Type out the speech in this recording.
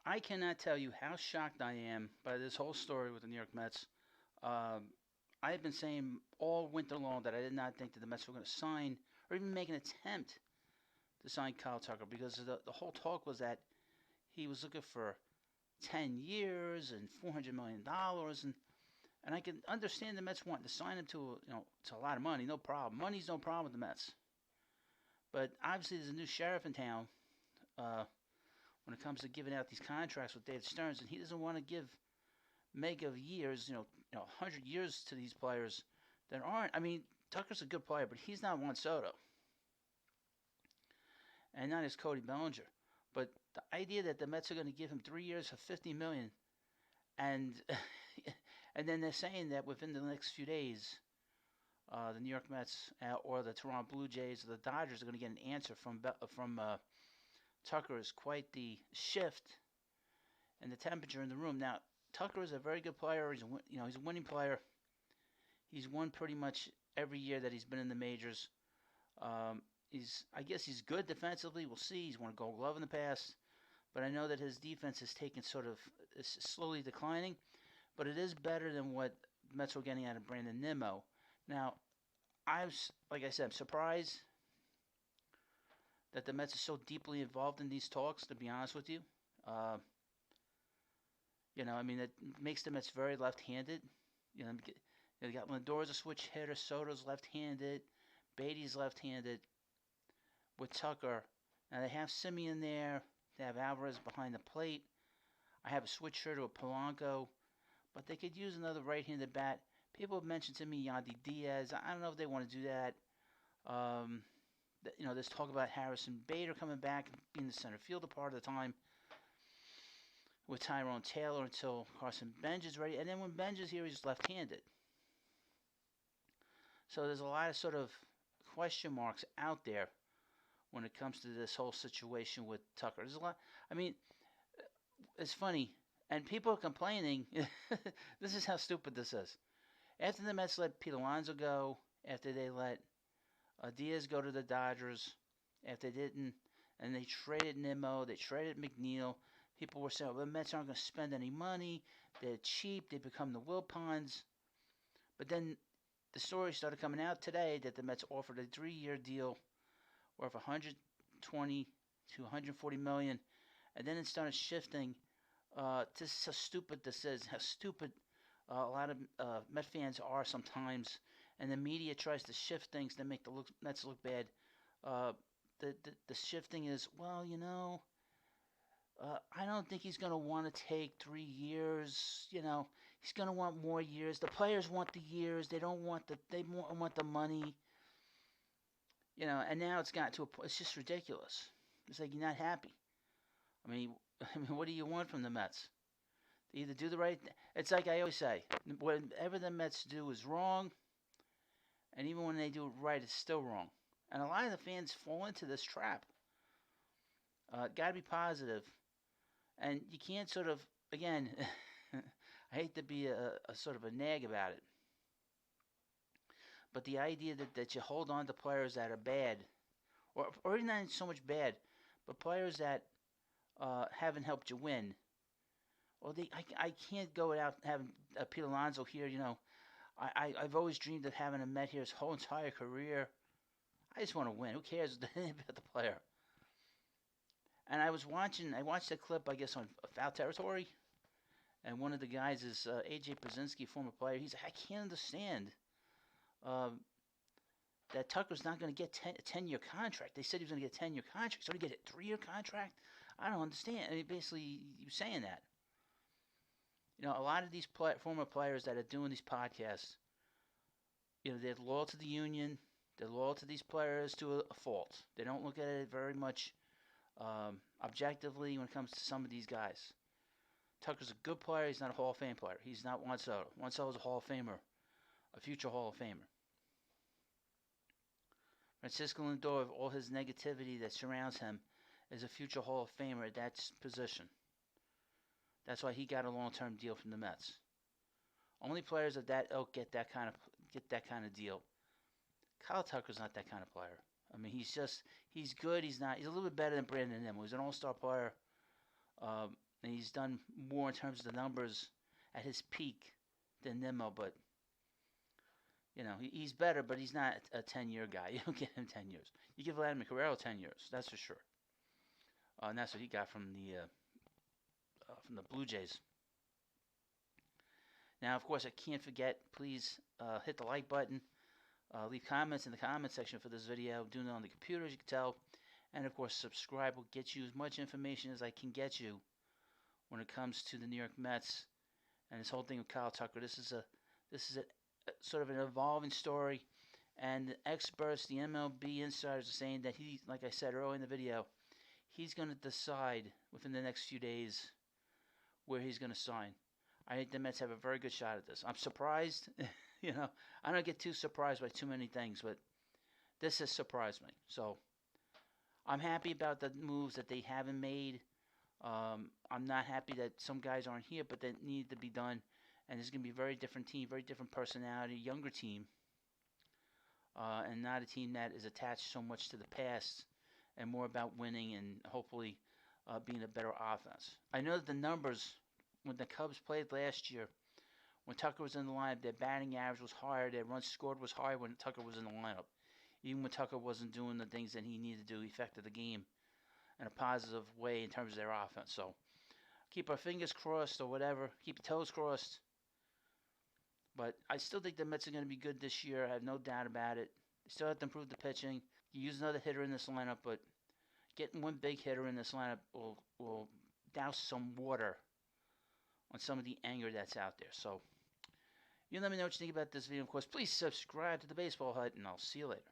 I cannot tell you how shocked I am by this whole story with the New York Mets. Um, I have been saying all winter long that I did not think that the Mets were going to sign or even make an attempt to sign Kyle Tucker because the whole talk was that he was looking for 10 years and $400 million, and I can understand the Mets wanting to sign him to a lot of money, no problem. Money's no problem with the Mets, but obviously there's a new sheriff in town uh, when it comes to giving out these contracts with David Stearns, and he doesn't want to give mega years, 100 years to these players that aren't. I mean, Tucker's a good player, but he's not Juan Soto, and not as Cody Bellinger. But the idea that the Mets are going to give him 3 years for 50 million, and and then they're saying that within the next few days, the New York Mets or the Toronto Blue Jays or the Dodgers are going to get an answer from Tucker is quite the shift in the temperature in the room. Now, Tucker is a very good player. He's a winning player. He's won pretty much every year that he's been in the majors. I guess he's good defensively. We'll see. He's won a Gold Glove in the past, but I know that his defense is taken is slowly declining. But it is better than what Mets were getting out of Brandon Nimmo. Now, like I said, I'm surprised that the Mets are so deeply involved in these talks. To be honest with you, uh, I mean, it makes the Mets very left-handed. You know, you got Lindor's a switch hitter, Soto's left-handed, Beatty's left-handed. With Tucker, now they have Semien there. They have Alvarez behind the plate. I have a switch hitter with Polanco, but they could use another right-handed bat. People have mentioned to me Yandy Diaz. I don't know if they want to do that. Um, there's talk about Harrison Bader coming back and being the center fielder part of the time with Tyrone Taylor until Carson Benj is ready. And then when Benj is here, he's left-handed. So there's a lot of sort of question marks out there when it comes to this whole situation with Tucker. There's a lot. I mean, it's funny, and people are complaining. This is how stupid this is. After the Mets let Pete Alonso go, after they let Diaz go to the Dodgers, after they didn't, and they traded Nimmo, they traded McNeil. People were saying, well, the Mets aren't going to spend any money. They're cheap. They become the Wilpons. But then the story started coming out today that the Mets offered a 3-year deal worth 120 to 140 million, and then it started shifting. This is how stupid this is. How stupid a lot of Met fans are sometimes, and the media tries to shift things to make the Mets look bad. Uh, the shifting is, well, I don't think he's going to want to take 3 years. He's going to want more years. The players want the years. They don't want they want the money. And now it's gotten to a point. It's just ridiculous. It's like you're not happy. I mean, what do you want from the Mets? They either do the right thing. It's like I always say, whatever the Mets do is wrong, and even when they do it right, it's still wrong. And a lot of the fans fall into this trap. Got to be positive, and you can't sort of again. I hate to be a sort of a nag about it, but the idea that you hold on to players that are bad, or not so much bad, but players that haven't helped you win. Well, I can't go without having Pete Alonso here. I've always dreamed of having him Met here his whole entire career. I just want to win. Who cares about the player? And I watched a clip, I guess, on Foul Territory, and one of the guys is AJ Pierzynski, former player. He's like, I can't understand um, that Tucker's not going to get a 10-year contract. They said he was going to get a 10-year contract. So to get a 3-year contract? I don't understand. I mean, basically, you're saying that. A lot of these former players that are doing these podcasts, they're loyal to the union. They're loyal to these players to a fault. They don't look at it very much objectively when it comes to some of these guys. Tucker's a good player. He's not a Hall of Fame player. He's not Juan Soto. Juan Soto's a Hall of Famer, a future Hall of Famer. Francisco Lindor, with all his negativity that surrounds him, is a future Hall of Famer at that position. That's why he got a long-term deal from the Mets. Only players of that ilk get that kind of deal. Kyle Tucker's not that kind of player. I mean, he's good. He's a little bit better than Brandon Nimmo. He's an all-star player. and he's done more in terms of the numbers at his peak than Nimmo. But he's better, but he's not a 10-year guy. You don't get him 10 years. You give Vladimir Guerrero 10 years, that's for sure. And that's what he got from the Blue Jays. Now, of course, I can't forget, please hit the like button. Leave comments in the comment section for this video. Doing it on the computer, as you can tell. And, of course, subscribe will get you as much information as I can get you when it comes to the New York Mets and this whole thing with Kyle Tucker. This is a sort of an evolving story. And the experts, the MLB insiders are saying that he, like I said earlier in the video, he's going to decide within the next few days where he's going to sign. I think the Mets have a very good shot at this. I'm surprised. I don't get too surprised by too many things, but this has surprised me. So I'm happy about the moves that they haven't made. I'm not happy that some guys aren't here, but they need to be done. And it's going to be a very different team, very different personality, younger team, and not a team that is attached so much to the past and more about winning and hopefully being a better offense. I know that the numbers, when the Cubs played last year, when Tucker was in the lineup, their batting average was higher, their runs scored was higher when Tucker was in the lineup. Even when Tucker wasn't doing the things that he needed to do, he affected the game in a positive way in terms of their offense. So keep our fingers crossed or whatever. Keep your toes crossed. But I still think the Mets are going to be good this year. I have no doubt about it. They still have to improve the pitching. You use another hitter in this lineup, but getting one big hitter in this lineup will douse some water on some of the anger that's out there. So you let me know what you think about this video. Of course, please subscribe to the Baseball Hut, and I'll see you later.